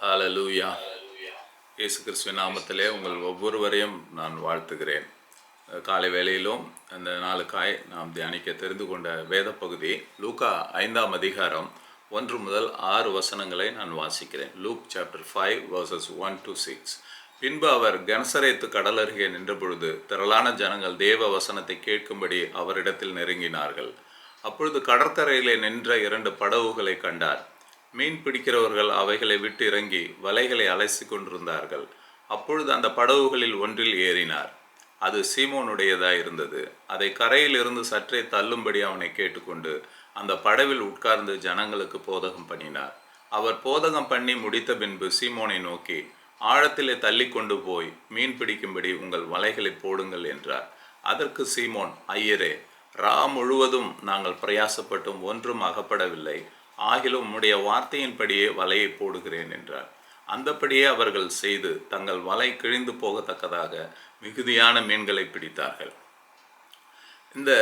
ஹalleluya. இயேசு கிறிஸ்துவின் நாமத்திலே உங்கள் ஒவ்வொருவரையும் நான் வாழ்த்துகிறேன். காலை வேளையிலும் அந்த நாளுக்காய் நாம் தியானிக்க தெரிந்து கொண்ட வேத பகுதி லூக்கா 5ஆம் அதிகாரம் 1 முதல் 6 வசனங்களை நான் வாசிக்கிறேன். Look chapter 5 verses 1 to 6. பின்பு அவர் கெனசரேத்து கடல் அருகே நின்றபொழுது திரளான ஜனங்கள் தேவ வசனத்தை கேட்கும்படி அவரிடத்தில் நெருங்கினார்கள். அப்பொழுது கடற்கரையிலே நின்ற 2 படகுகளை கண்டார். மீன் பிடிக்கிறவர்கள் அவைகளை விட்டு இறங்கி வலைகளை அலசி கொண்டிருந்தார்கள். அப்பொழுது அந்த படகுகளில் ஒன்றில் ஏறினார். அது சீமோனுடையதாய் இருந்தது. அதை கரையில் இருந்து சற்றே தள்ளும்படி அவனை கேட்டுக்கொண்டு அந்த படவில் உட்கார்ந்து ஜனங்களுக்கு போதகம் பண்ணினார். அவர் போதகம் பண்ணி முடித்த பின்பு சீமோனை நோக்கி, ஆழத்திலே தள்ளி கொண்டு போய் மீன் பிடிக்கும்படி உங்கள் வலைகளை போடுங்கள் என்றார். அதற்கு சீமோன், ஐயரே, ரா முழுவதும் நாங்கள் பிரயாசப்பட்டும் ஒன்றும் அகப்படவில்லை. ஆகிலும் உம்முடைய வார்த்தையின்படியே வலையை போடுகிறேன் என்றார். அந்தபடியே அவர்கள் செய்து தங்கள் வலை கிழிந்து போகத்தக்கதாக மிகுதியான மீன்களை பிடித்தார்கள். இந்த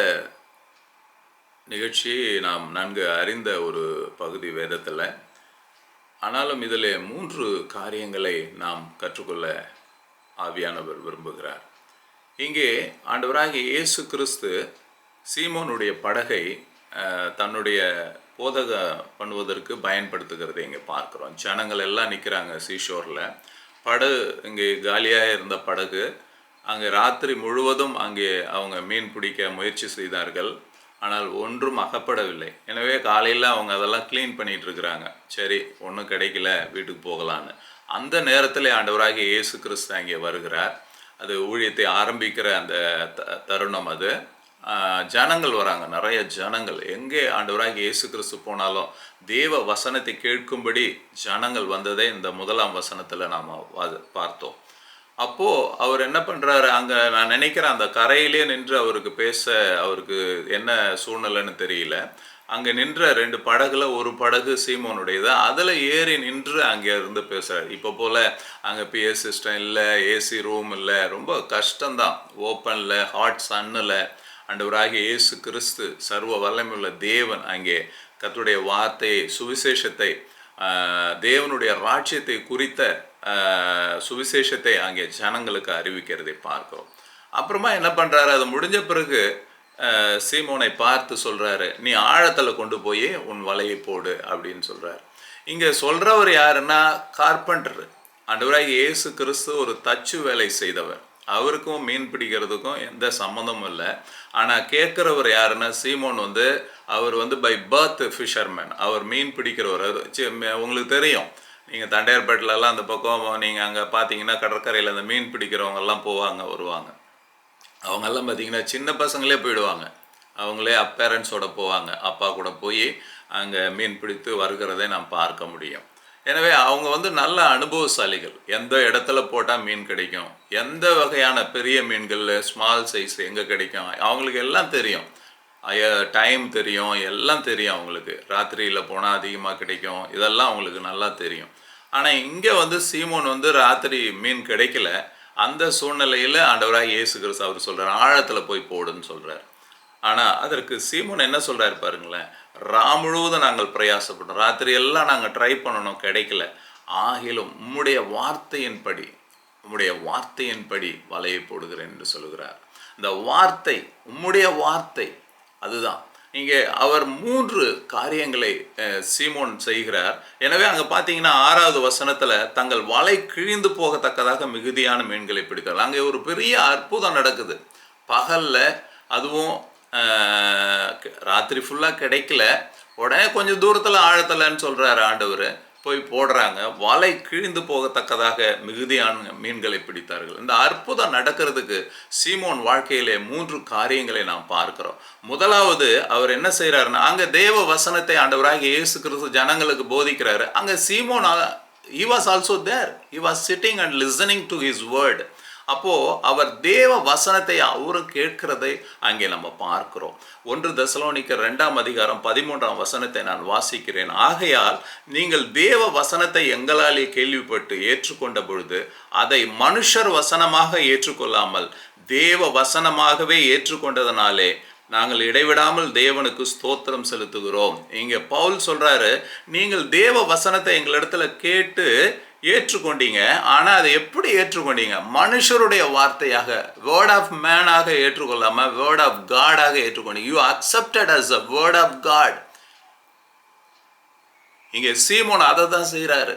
நிகழ்ச்சி நாம் நன்கு அறிந்த ஒரு பகுதி வேதத்தில். ஆனாலும் இதில் 3 காரியங்களை நாம் கற்றுக்கொள்ள ஆவியானவர் விரும்புகிறார். இங்கே ஆண்டவராகிய இயேசு கிறிஸ்து சீமோனுடைய படகை தன்னுடைய போதக பண்ணுவதற்கு பயன்படுத்துகிறதை இங்கே பார்க்குறோம். ஜனங்கள் எல்லாம் நிற்கிறாங்க சீஷோரில். இங்கே காலியாக இருந்த படகு அங்கே ராத்திரி முழுவதும் அங்கே அவங்க மீன் பிடிக்க முயற்சி செய்தார்கள். ஆனால் ஒன்றும் அகப்படவில்லை. எனவே காலையில் அவங்க அதெல்லாம் க்ளீன் பண்ணிகிட்டு இருக்கிறாங்க. சரி, ஒன்றும் கிடைக்கல, வீட்டுக்கு போகலான்னு. அந்த நேரத்தில் ஆண்டவராகிய இயேசு கிறிஸ்து அங்கே வருகிறார். அது ஊழியத்தை ஆரம்பிக்கிற அந்த தருணம். அது ஜனங்கள் வராங்க, நிறைய ஜனங்கள். எங்கே ஆண்டவராகிய இயேசு கிறிஸ்து போனாலும் தேவ வசனத்தை கேட்கும்படி ஜனங்கள் வந்ததே இந்த 1ஆம் வசனத்தில் நாம் பார்த்தோம். அப்போது அவர் என்ன பண்ணுறாரு, அங்கே நான் நினைக்கிறேன் அந்த கரையிலே நின்று அவருக்கு என்ன சூழ்நிலைன்னு தெரியல. அங்கே நின்ற 2 படகுல ஒரு படகு சீமோனுடையது. அதில் ஏறி நின்று அங்கே இருந்து பேசுகிறார். இப்போ போல் அங்கே பிஎஸ் சிஸ்டம் இல்லை, ஏசி ரூம் இல்லை, ரொம்ப கஷ்டம்தான். ஓப்பனில் ஹாட் சன்னில் ஆண்டவராகிய இயேசு கிறிஸ்து சர்வ வல்லமையுள்ள தேவன் அங்கே கர்த்தருடைய வார்த்தையை, சுவிசேஷத்தை, தேவனுடைய ராஜ்யத்தை குறித்த சுவிசேஷத்தை அங்கே ஜனங்களுக்கு அறிவிக்கிறதை பார்க்கிறோம். அப்புறமா என்ன பண்ணுறாரு, அது முடிஞ்ச பிறகு சீமோனை பார்த்து சொல்கிறாரு, நீ ஆழத்தில் கொண்டு போய் உன் வலையை போடு அப்படின்னு சொல்கிறார். இங்கே சொல்கிறவர் யாருன்னா கார்பெண்டர். ஆண்டவராகிய இயேசு கிறிஸ்து ஒரு தச்சு வேலை செய்தவர். அவருக்கும் மீன் பிடிக்கிறதுக்கும் எந்த சம்மந்தமும் இல்லை. ஆனால் கேட்குறவர் யாருன்னா சீமோன் அவர் பை பர்த் ஃபிஷர்மேன். அவர் மீன் பிடிக்கிறவர். உங்களுக்கு தெரியும், நீங்கள் தண்டையார்பேட்டிலலாம் அந்த பக்கம் நீங்கள் அங்கே பார்த்தீங்கன்னா கடற்கரையில் அந்த மீன் பிடிக்கிறவங்கெல்லாம் வருவாங்க. அவங்கெல்லாம் பார்த்தீங்கன்னா சின்ன பசங்களே போயிடுவாங்க. அவங்களே பேரண்ட்ஸோட போவாங்க. அப்பா கூட போய் அங்கே மீன் பிடித்து வருகிறதை நாம் பார்க்க முடியும். எனவே அவங்க நல்ல அனுபவசாலிகள். எந்த இடத்துல போட்டால் மீன் கிடைக்கும், எந்த வகையான பெரிய மீன்கள், ஸ்மால் சைஸ் எங்கே கிடைக்கும், அவங்களுக்கு எல்லாம் தெரியும். டைம் தெரியும், எல்லாம் தெரியும் அவங்களுக்கு. ராத்திரியில் போனால் அதிகமாக கிடைக்கும், இதெல்லாம் அவங்களுக்கு நல்லா தெரியும். ஆனால் இங்கே சீமோன் ராத்திரி மீன் கிடைக்கல. அந்த சூழ்நிலையில் ஆண்டவராக இயேசு கிறிஸ்து அவர் சொல்கிறார், ஆழத்தில் போய் போடுன்னு சொல்கிறார். ஆனால் அதற்கு சீமோன் என்ன சொல்கிறாரு பாருங்களேன், ரா முழுவதும் நாங்கள் பிரயாசப்பட்டோம், ராத்திரி எல்லாம் நாங்கள் ட்ரை பண்ணணும், கிடைக்கல. ஆகிலும் உம்முடைய வார்த்தையின்படி வலையை போடுகிறேன் என்று சொல்லுகிறார். இந்த வார்த்தை, உம்முடைய வார்த்தை, அதுதான் இங்கே அவர் 3 காரியங்களை சீமோன் செய்கிறார். எனவே அங்கே பார்த்தீங்கன்னா 6வது வசனத்தில் தங்கள் வலை கிழிந்து போகத்தக்கதாக மிகுதியான மீன்களை பிடித்தார். அங்கே ஒரு பெரிய அற்புதம் நடக்குது. பகலில், அதுவும் ராத்திரி ஃபுல்லாக கிடைக்கல. உடனே கொஞ்சம் தூரத்தில் ஆழத்தில்ன்னு சொல்கிறாரு ஆண்டவர். போய் போடுறாங்க. வலை கிழிந்து போகத்தக்கதாக மிகுதியான மீன்களை பிடித்தார்கள். இந்த அற்புதம் நடக்கிறதுக்கு சீமோன் வாழ்க்கையிலே 3 காரியங்களை நாம் பார்க்கிறோம். முதலாவது, அவர் என்ன செய்கிறாருன்னா, அங்கே தேவ வசனத்தை ஆண்டவராகிய இயேசு கிறிஸ்து ஜனங்களுக்கு போதிக்கிறாரு. அங்கே சீமோன், he was also there. He was sitting and listening to his word. அப்போது அவர் தேவ வசனத்தை அவரு கேட்கிறதை அங்கே நம்ம பார்க்கிறோம். 1 தெசலோனிக்கர் 2ஆம் அதிகாரம் 13ஆம் வசனத்தை நான் வாசிக்கிறேன். ஆகையால் நீங்கள் தேவ வசனத்தை எங்களாலே கேள்விப்பட்டு ஏற்றுக்கொண்ட பொழுது அதை மனுஷர் வசனமாக ஏற்றுக்கொள்ளாமல் தேவ வசனமாகவே ஏற்றுக்கொண்டதனாலே நாங்கள் இடைவிடாமல் தேவனுக்கு ஸ்தோத்திரம் செலுத்துகிறோம். இங்கே பவுல் சொல்கிறாரு, நீங்கள் தேவ வசனத்தை எங்களிடத்துல கேட்டு ஏற்றுக்கொண்டீங்க. ஆனால் அதை எப்படி ஏற்றுக்கொண்டீங்க? மனுஷருடைய வார்த்தையாக, வேர்ட் ஆஃப் மேனாக ஏற்றுக்கொள்ளாமல் வேர்ட் ஆஃப் காடாக ஏற்றுக்கொண்டீங்க. You accepted as a word of God. இங்கே சீமோன் அதை தான் செய்கிறாரு.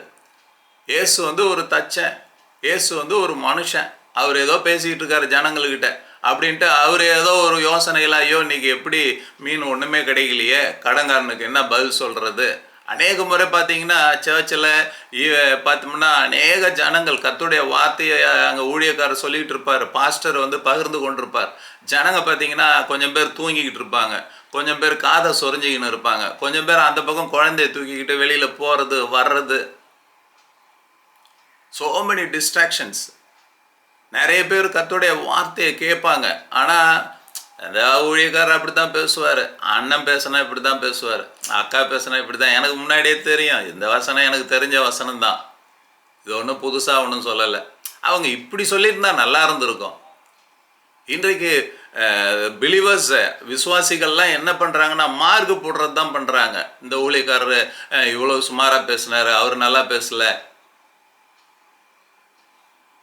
இயேசு ஒரு தச்சன், இயேசு ஒரு மனுஷன். அவர் ஏதோ பேசிக்கிட்டு இருக்காரு ஜனங்கள்கிட்ட அப்படின்ட்டு அவர் ஏதோ ஒரு யோசனையில், ஐயோ இன்னைக்கு எப்படி மீன் ஒன்றுமே கிடைக்கலையே, கடன்காரனுக்கு என்ன பதில் சொல்கிறது. அநேக முறை பார்த்தீங்கன்னா சர்ச்சில் பார்த்தோம்னா அநேக ஜனங்கள் கர்த்தருடைய வார்த்தையை அங்கே ஊழியக்காரர் சொல்லிக்கிட்டு இருப்பார், பாஸ்டர் பகிர்ந்து கொண்டிருப்பார். ஜனங்க பார்த்தீங்கன்னா கொஞ்சம் பேர் தூங்கிக்கிட்டு இருப்பாங்க, கொஞ்சம் பேர் காதை சொரிஞ்சிக்கின்னு இருப்பாங்க, கொஞ்சம் பேர் அந்த பக்கம் குழந்தைய தூக்கிக்கிட்டு வெளியில் போகிறது வர்றது. so many distractions. நிறைய பேர் கர்த்தருடைய வார்த்தையை கேட்பாங்க. ஆனால் அந்த ஊழியக்காரர் அப்படி தான் பேசுவார், அண்ணன் பேசினா இப்படி தான் பேசுவார், அக்கா பேசினா இப்படி தான். எனக்கு முன்னாடியே தெரியும், இந்த வசனம் எனக்கு தெரிஞ்ச வசனம் தான், இது ஒன்றும் புதுசாக ஒன்றும் சொல்லலை. அவங்க இப்படி சொல்லியிருந்தா நல்லா இருந்திருக்கும். இன்றைக்கு பிலீவர்ஸ், விசுவாசிகள்லாம் என்ன பண்ணுறாங்கன்னா மார்க் போடுறது தான் பண்ணுறாங்க. இந்த ஊழியக்காரர் இவ்வளோ சுமாராக பேசினார், அவர் நல்லா பேசலை.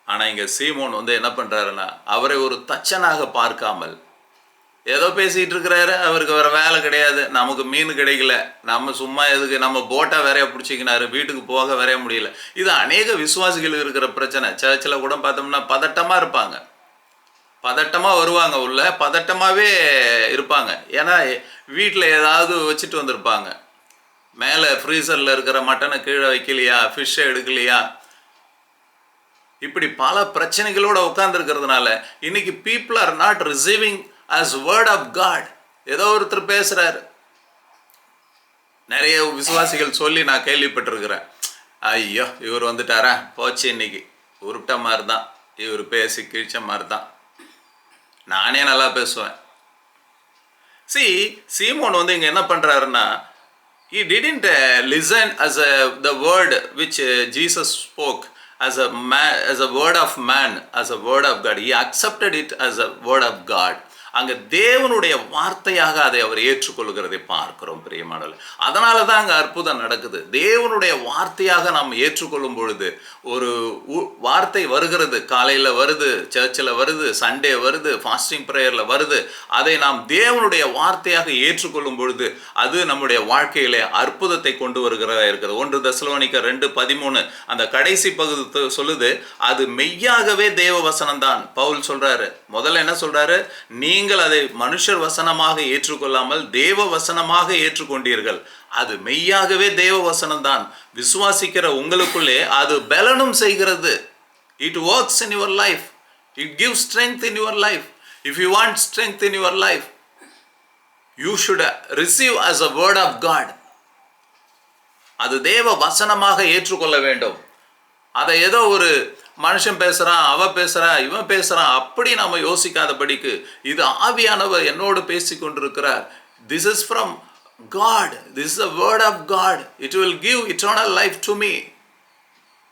ஆனால் இங்கே சீமோன் என்ன பண்ணுறாருன்னா, அவரை ஒரு தச்சனாக பார்க்காமல் ஏதோ பேசிகிட்டு இருக்கிறாரு, அவருக்கு வேறு வேலை கிடையாது, நமக்கு மீன் கிடைக்கல, நம்ம சும்மா எதுக்கு, நம்ம போட்டை வேறைய பிடிச்சிக்கினாரு, வீட்டுக்கு போக வரைய முடியல. இது அநேக விசுவாசிகள் இருக்கிற பிரச்சனை. சர்ச்சில் கூட பார்த்தோம்னா பதட்டமாக இருப்பாங்க, பதட்டமாக வருவாங்க, உள்ள பதட்டமாகவே இருப்பாங்க. ஏன்னா வீட்டில் ஏதாவது வச்சுட்டு வந்திருப்பாங்க, மேலே ஃப்ரீசரில் இருக்கிற மட்டனை கீழே வைக்கலையா, ஃபிஷ்ஷை எடுக்கலையா, இப்படி பல பிரச்சனைகளோடு உட்காந்துருக்கிறதுனால இன்னைக்கு people are not receiving as word of God. ஏதோ ஒருத்தர் பேசுகிறாரு, நிறைய விசுவாசிகள் சொல்லி நான் கேள்விப்பட்டிருக்கிறேன், ஐயோ இவர் வந்துட்டாரா போச்சு, இன்னைக்கு உருட்ட மாதிரி தான், இவர் பேசி கிழிச்ச மாதிரி தான், நானே நல்லா பேசுவேன். சீமோன் இங்கே என்ன பண்ணுறாருன்னா, he didn't listen as the word which Jesus spoke as a word of man, as a word of God. He accepted it as a word of God. அங்கே தேவனுடைய வார்த்தையாக அதை அவர் ஏற்றுக்கொள்கிறதை பார்க்கிறோம் பிரியமானவர்களே. அதனால தான் அங்கே அற்புதம் நடக்குது. தேவனுடைய வார்த்தையாக நாம் ஏற்றுக்கொள்ளும் பொழுது ஒரு வார்த்தை வருகிறது, காலையில் வருது, சர்ச்சில் வருது, சண்டே வருது, ஃபாஸ்டிங் ப்ரேயரில் வருது. அதை நாம் தேவனுடைய வார்த்தையாக ஏற்றுக்கொள்ளும் பொழுது அது நம்முடைய வாழ்க்கையிலே அற்புதத்தை கொண்டு வருகிறதா இருக்கிறது. 1 தெசலோனிக்கர் 2:13 அந்த கடைசி பகுதி சொல்லுது, அது மெய்யாகவே தேவ வசனம் தான். பவுல் சொல்றாரு, முதல்ல என்ன சொல்றாரு, நீங்கள் அதை மனுஷர் வசனமாக ஏற்றுக்கொள்ளாமல் தேவ வசனமாக ஏற்றுக்கொண்டீர்கள், அது மெய்யாகவே தேவ வசனம் தான். விசுவாசிக்கிற உங்களுக்குள்ளே அது பலனும் செய்கிறது. It works in your life. It gives strength in your life. If you want strength in your life, you should receive as a word of God. அது தேவ வசனமாக ஏற்றுக்கொள்ள வேண்டும். அதை ஏதோ ஒரு மனுஷன் பேசுகிறான், அவ பேசுகிறா, இவன் பேசுகிறான் அப்படி நம்ம யோசிக்காதபடிக்கு இது ஆவியானவர் என்னோடு பேசி கொண்டிருக்கிறார். This is from God. This is the word of God. It will give eternal life to me.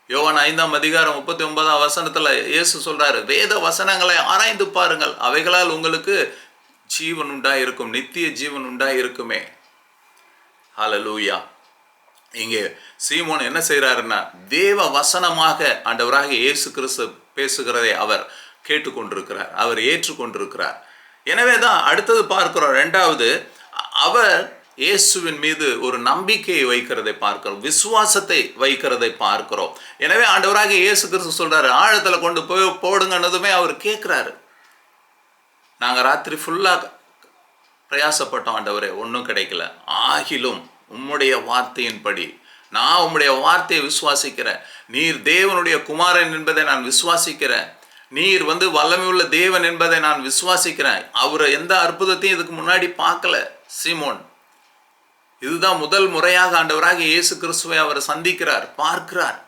யோவான் 5:39 இயேசு சொல்றாரு, வேத வசனங்களை ஆராய்ந்து பாருங்கள், அவைகளால் உங்களுக்கு ஜீவன் உண்டாயிருக்கும், நித்திய ஜீவன் உண்டாயிருக்குமே. ஹல்லேலூயா. இங்கே சீமோன் என்ன செய்கிறாருன்னா, தேவ வசனமாக ஆண்டவராகிய இயேசு கிறிஸ்து பேசுகிறதை அவர் கேட்டுக்கொண்டிருக்கிறார், அவர் ஏற்றுக்கொண்டிருக்கிறார். எனவே தான் அடுத்தது பார்க்கிறோம், ரெண்டாவது அவர் இயேசுவின் மீது ஒரு நம்பிக்கையை வைக்கிறதை பார்க்கிறோம், விசுவாசத்தை வைக்கிறதை பார்க்கிறோம். எனவே ஆண்டவராகிய இயேசு கிறிஸ்து சொல்றாரு, ஆழத்தில் கொண்டு போய் போடுங்கன்னதுமே அவர் கேட்குறாரு. நாங்கள் ராத்திரி ஃபுல்லாக பிரயாசப்பட்டோம் ஆண்டவரே, ஒன்றும் கிடைக்கல, ஆகிலும் உம்முடைய வார்த்தையின்படி நான் உம்முடைய வார்த்தையை விசுவாசிக்கிறேன், நீர் தேவனுடைய குமாரன் என்பதை நான் விசுவாசிக்கிறேன், நீர் வல்லமையுள்ள தேவன் என்பதை நான் விசுவாசிக்கிறேன். அவர் எந்த அற்புதத்தையும் இதுக்கு முன்னாடி பார்க்கல சீமோன். இதுதான் முதல் முறையாக ஆண்டவராகிய இயேசு கிறிஸ்துவை அவர் சந்திக்கிறார், பார்க்கிறார்.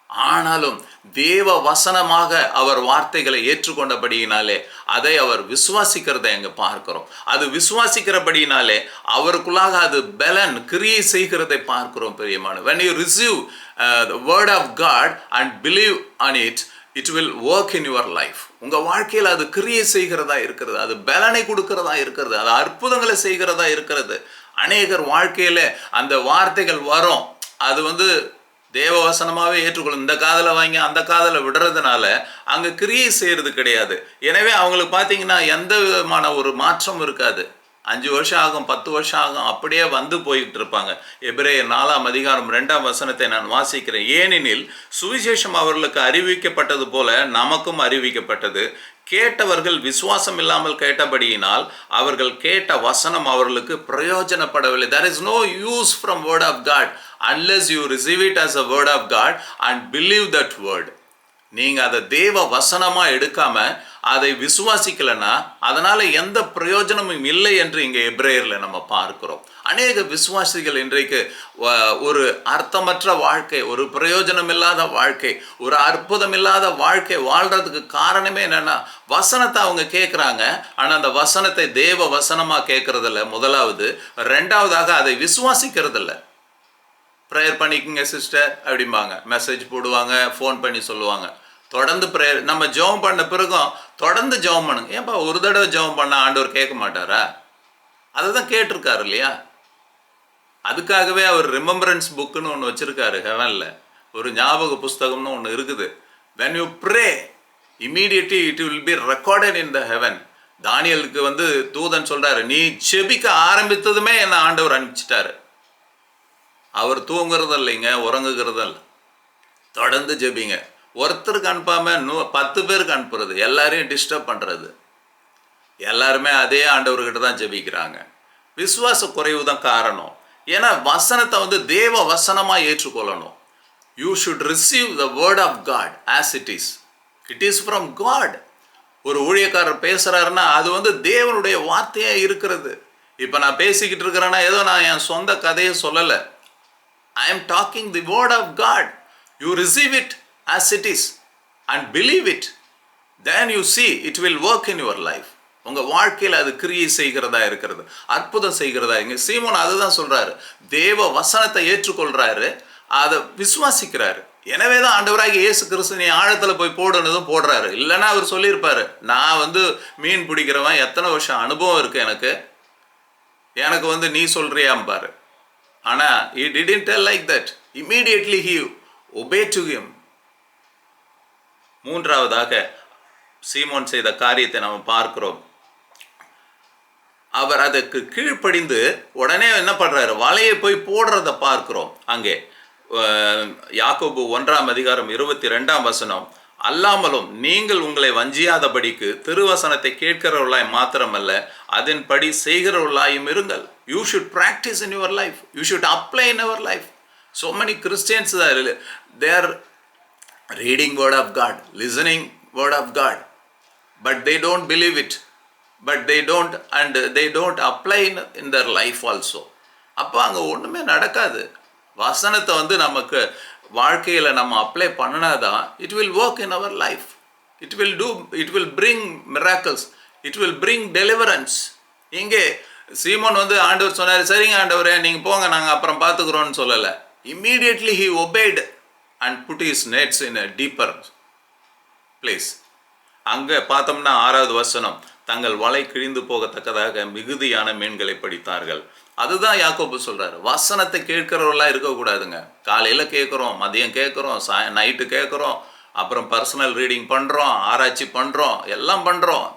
ஆனாலும் தேவ வசனமாக அவர் வார்த்தைகளை ஏற்றுக்கொண்டபடியினாலே அதை அவர் விசுவாசிக்கிறதை அங்கே பார்க்கிறோம். அது விசுவாசிக்கிறபடியினாலே அவருக்குள்ளாக அது பலன் கிரியை செய்கிறதை பார்க்கிறோம் பிரியமான. when you receive the word of God and believe on it, it will work in your life. உங்கள் வாழ்க்கையில் அது கிரியை செய்கிறதா இருக்கிறது, அது பலனை கொடுக்கிறதா இருக்கிறது, அது அற்புதங்களை செய்கிறதா இருக்கிறது. அநேகர் வாழ்க்கையில் அந்த வார்த்தைகள் வரும், அது தேவ வசனமாகவே ஏற்றுக்கொள்ளும். இந்த காதில் வாங்கி அந்த காதில் விடுறதுனால அங்கே கிரியை செய்கிறது கிடையாது. எனவே அவங்களுக்கு பார்த்தீங்கன்னா எந்த விதமான ஒரு மாற்றம் இருக்காது. 5 வருஷம் ஆகும், 10 வருஷம் ஆகும், அப்படியே வந்து போய்கிட்டு இருப்பாங்க. எபிரேயர் 4ஆம் அதிகாரம் 2ஆம் வசனத்தை நான் வாசிக்கிறேன். ஏனெனில் சுவிசேஷம் அவர்களுக்கு அறிவிக்கப்பட்டது போல நமக்கும் அறிவிக்கப்பட்டது. கேட்டவர்கள் விசுவாசம் இல்லாமல் கேட்டபடியினால் அவர்கள் கேட்ட வசனம் அவர்களுக்கு பிரயோஜனப்படவில்லை. There is no use from word of God unless you receive it as a word of God and believe that word. நீங்கள் அதை தேவ வசனமாக எடுக்காம அதை விசுவாசிக்கலைன்னா அதனால் எந்த பிரயோஜனமும் இல்லை என்று இங்கே எபிரேயரில் நம்ம பார்க்கிறோம். அநேக விசுவாசிகள் இன்றைக்கு ஒரு அர்த்தமற்ற வாழ்க்கை, ஒரு பிரயோஜனம் இல்லாத வாழ்க்கை, ஒரு அற்புதம் இல்லாத வாழ்க்கை வாழ்கிறதுக்கு காரணமே என்னென்னா வசனத்தை அவங்க கேட்குறாங்க, ஆனால் அந்த வசனத்தை தேவ வசனமாக கேட்குறதில்ல முதலாவது. ரெண்டாவதாக அதை விசுவாசிக்கிறதில்ல. ப்ரேயர் பண்ணிக்கோங்க சிஸ்டர் அப்படிம்பாங்க, மெசேஜ் போடுவாங்க, ஃபோன் பண்ணி சொல்லுவாங்க. தொடர்ந்து ப்ரேயர் நம்ம ஜெபம் பண்ண பிறகும் தொடர்ந்து ஜெபம் பண்ணுங்க. ஏன்பா ஒரு தடவை ஜெபம் பண்ணால் ஆண்டவர் கேட்க மாட்டாரா? அதை தான் கேட்டிருக்காரு இல்லையா? அதுக்காகவே அவர் ரிமெம்பரன்ஸ் புக்குன்னு ஒன்று வச்சுருக்காரு ஹெவனில். ஒரு ஞாபக புஸ்தகம்னு ஒன்று இருக்குது. when you pray immediately it will be recorded in the heaven. தானியலுக்கு தூதன் சொல்கிறாரு, நீ செபிக்க ஆரம்பித்ததுமே என்னை ஆண்டவர் அனுப்பிச்சிட்டாரு. அவர் தூங்குறது இல்லைங்க, உறங்குகிறது இல்லை. தொடர்ந்து ஜெபிங்க. ஒருத்தருக்கு அனுப்பாமல் 10 பேருக்கு அனுப்புறது, எல்லாரையும் டிஸ்டர்ப் பண்ணுறது. எல்லாருமே அதே ஆண்டவர்கிட்ட தான் ஜெபிக்கிறாங்க. விசுவாச குறைவு தான் காரணம். ஏன்னா வசனத்தை தேவ வசனமாக ஏற்றுக்கொள்ளணும். You should receive the word of God as it is. It is from God. ஒரு ஊழியக்காரர் பேசுகிறாருன்னா அது தேவனுடைய வார்த்தையாக இருக்கிறது. இப்போ நான் பேசிக்கிட்டு இருக்கிறேன்னா ஏதோ நான் என் சொந்த கதையை சொல்லலை. I am talking the word of God. You receive it as it is and believe it. Then you see it will work in your life. உங்கள் வாழ்க்கையில் அது கிரியை செய்கிறதா இருக்கிறது, அற்புதம் செய்கிறதா. இங்கே சீமோன் அதுதான் சொல்கிறாரு. தேவ வசனத்தை ஏற்றுக்கொள்கிறாரு, அதை விசுவாசிக்கிறாரு. எனவே தான் ஆண்டவராகிய இயேசு கிறிஸ்து நீ ஆழத்தில் போய் போடுனதும் போடுறாரு. இல்லைன்னா அவர் சொல்லியிருப்பார், நான் மீன் பிடிக்கிறவன், எத்தனை வருஷம் அனுபவம் இருக்குது எனக்கு நீ சொல்கிறியாம்பாரு. ஆனால் he didn't tell like that. Immediately he obeyed to him. மூன்றாவதாக சீமோன் செய்த காரியத்தை நாம் பார்க்கிறோம். அவர் அதற்கு கீழ்ப்படிந்து உடனே என்ன பண்ணுறாரு, வலையை போய் போடுறத பார்க்கிறோம். அங்கே யாக்கோபு 1ஆம் அதிகாரம் 22ஆம் வசனம், அல்லாமலும் நீங்கள் உங்களை வஞ்சியாதபடிக்கு திருவசனத்தை கேட்கிறவர்களாய் மாத்திரமல்ல அதன்படி செய்கிறவர்களாயும் இருங்கள். You should practice in your life. You should apply in your life. So many Christians they are reading word of God, listening word of God, but they don't believe it. But they don't apply in their life also. அப்போ அங்கே ஒன்றுமே நடக்காது. வசனத்தை நமக்கு வாழ்க்கையில் நம்ம apply பண்ணினாதான் it will work in our life. It will bring miracles. It will bring deliverance. இங்கே சீமோன் ஆண்டவர் சொன்னார், சரிங்க ஆண்டவரே நீங்கள் போங்க, நாங்கள் அப்புறம் பார்த்துக்குறோன்னு சொல்லலை. Immediately he obeyed and put his nets in a deeper place. அங்கே பார்த்தோம்னா 6வது வசனம், தங்கள் வலை கிழிந்து போகத்தக்கதாக மிகுதியான மீன்களை பிடித்தார்கள். அதுதான் யாக்கோபு சொல்கிறாரு, வசனத்தை கேட்கிறவர்களாக இருக்கக்கூடாதுங்க. காலையில் கேட்குறோம், மதியம் கேட்குறோம், நைட்டு கேட்குறோம், அப்புறம் பர்சனல் ரீடிங் பண்ணுறோம், ஆராய்ச்சி பண்ணுறோம், எல்லாம் பண்ணுறோம்.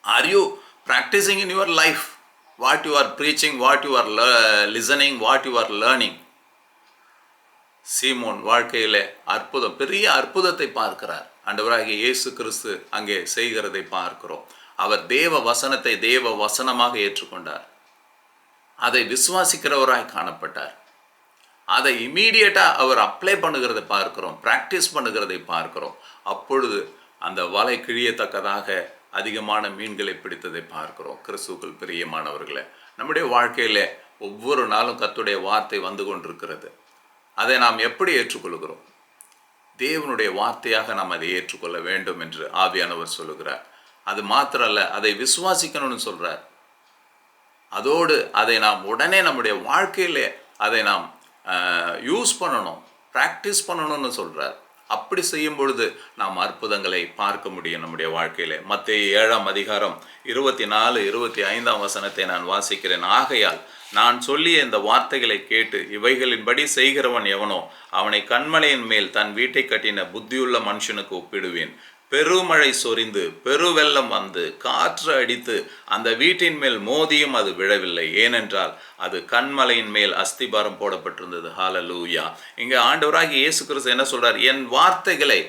Are you practicing in your life what you are preaching, what you are listening, what you are learning? சீமோன் வாழ்க்கையிலே பெரிய அற்புதத்தை பார்க்கிறார். ஆண்டவராகிய இயேசு கிறிஸ்து அங்கே செய்கிறதை பார்க்கிறோம். அவர் தேவ வசனத்தை தேவ வசனமாக ஏற்றுக்கொண்டார். அதை விசுவாசிக்கிறவராய் காணப்பட்டார். அதை இமீடியட்டாக அவர் அப்ளை பண்ணுகிறதை பார்க்கிறோம், ப்ராக்டிஸ் பண்ணுகிறதை பார்க்கிறோம். அப்பொழுது அந்த வலை கிழியத்தக்கதாக அதிகமான மீன்களை பிடித்ததை பார்க்கிறோம். கிறிஸ்துவுக்குள் பிரியமானவர்களே, நம்முடைய வாழ்க்கையில் ஒவ்வொரு நாளும் கர்த்தருடைய வார்த்தை வந்து கொண்டிருக்கிறது. அதை நாம் எப்படி ஏற்றுக்கொள்கிறோம்? தேவனுடைய வார்த்தையாக நாம் அதை ஏற்றுக்கொள்ள வேண்டும் என்று ஆவியானவர் சொல்லுகிறார். அது மாத்திரல்ல, அதை விசுவாசிக்கணும்னு சொல்கிறார். அதோடு அதை நாம் உடனே நம்முடைய வாழ்க்கையிலே அதை நாம் யூஸ் பண்ணணும், ப்ராக்டிஸ் பண்ணணும்னு சொல்கிறார். அப்படி செய்யும் பொழுது நாம் அற்புதங்களை பார்க்க முடியும் நம்முடைய வாழ்க்கையில. மத்தேயு 7ஆம் அதிகாரம் 24, 25ஆம் வசனத்தை நான் வாசிக்கிறேன். ஆகையால் நான் சொல்லிய இந்த வார்த்தைகளை கேட்டு இவைகளின்படி செய்கிறவன் எவனோ அவனை கன்மலையின் மேல் தன் வீட்டை கட்டின புத்தியுள்ள மனுஷனுக்கு ஒப்பிடுவேன். பெருமழை சொரிந்து பெருவெள்ளம் வந்து காற்று அடித்து அந்த வீட்டின் மேல் மோதியும் அது விழவில்லை, ஏனென்றால் அது கன்மலையின் மேல் அஸ்திபாரம் போடப்பட்டிருந்தது. ஹல்லேலூயா. இங்க ஆண்டவராகிய இயேசு கிறிஸ்து என்ன சொல்றார்? என் வார்த்தைகளை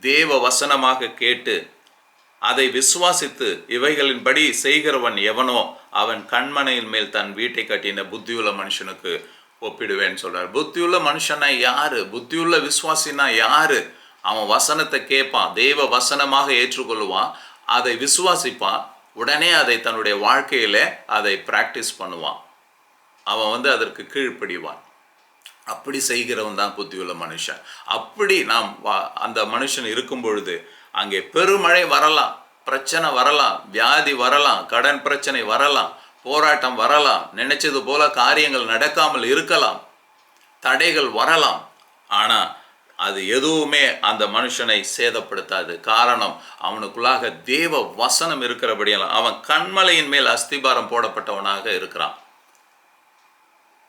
தேவ வசனமாக கேட்டு அதை விசுவாசித்து இவைகளின்படி செய்கிறவன் எவனோ அவன் கன்மலையின் மேல் தன் வீட்டை கட்டின புத்தியுள்ள மனுஷனுக்கு ஒப்பிடுவேன்னு சொல்றார். புத்தியுள்ள மனுஷனா யாரு? புத்தியுள்ள விசுவாசினா யாரு? அவன் வசனத்தை கேட்பான், தேவ வசனமாக ஏற்றுக்கொள்வான், அதை விசுவாசிப்பான், உடனே அதை தன்னுடைய வாழ்க்கையில அதை பிராக்டிஸ் பண்ணுவான். அவன் அதற்கு கீழ்ப்படிவான். அப்படி செய்கிறவன் தான் புத்தியுள்ள மனுஷன். அப்படி நாம் அந்த மனுஷன் இருக்கும் பொழுது அங்கே பெருமழை வரலாம், பிரச்சனை வரலாம், வியாதி வரலாம், கடன் பிரச்சனை வரலாம், போராட்டம் வரலாம், நினைச்சது போல காரியங்கள் நடக்காமல் இருக்கலாம், தடைகள் வரலாம். ஆனா அது எதுவுமே அந்த மனுஷனை சேதப்படுத்தாது. காரணம், அவனுக்குள்ளாக தேவ வசனம் இருக்கிறபடியால் அவன் கன்மலையின் மேல் அஸ்திபாரம் போடப்பட்டவனாக இருக்கிறான்.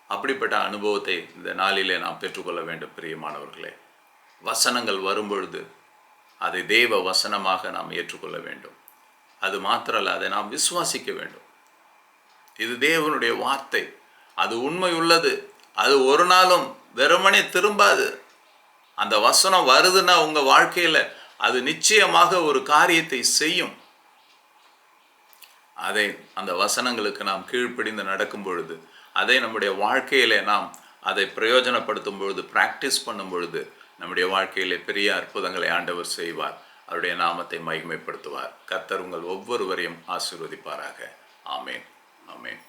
அப்படிப்பட்ட அனுபவத்தை இந்த நாளிலே நாம் பெற்றுக்கொள்ள வேண்டும். பிரியமானவர்களே, வசனங்கள் வரும்பொழுது அதை தேவ வசனமாக நாம் ஏற்றுக்கொள்ள வேண்டும். அது மாத்திரல்ல, அதை நாம் விசுவாசிக்க வேண்டும். இது தேவனுடைய வார்த்தை, அது உண்மை உள்ளது, அது ஒரு நாளும் வெறுமனே திரும்பாது. அந்த வசனம் வருதுன்னா உங்க வாழ்க்கையில அது நிச்சயமாக ஒரு காரியத்தை செய்யும். அதை அந்த வசனங்களுக்கு நாம் கீழ்ப்படிந்து நடக்கும் பொழுது, அதை நம்முடைய வாழ்க்கையில நாம் அதை பிரயோஜனப்படுத்தும் பொழுது, பிராக்டிஸ் பண்ணும் பொழுது நம்முடைய வாழ்க்கையிலே பெரிய அற்புதங்களை ஆண்டவர் செய்வார். அவருடைய நாமத்தை மகிமைப்படுத்துவார். கர்த்தர் உங்கள் ஒவ்வொருவரையும் ஆசீர்வதிப்பாராக. ஆமேன், ஆமேன்.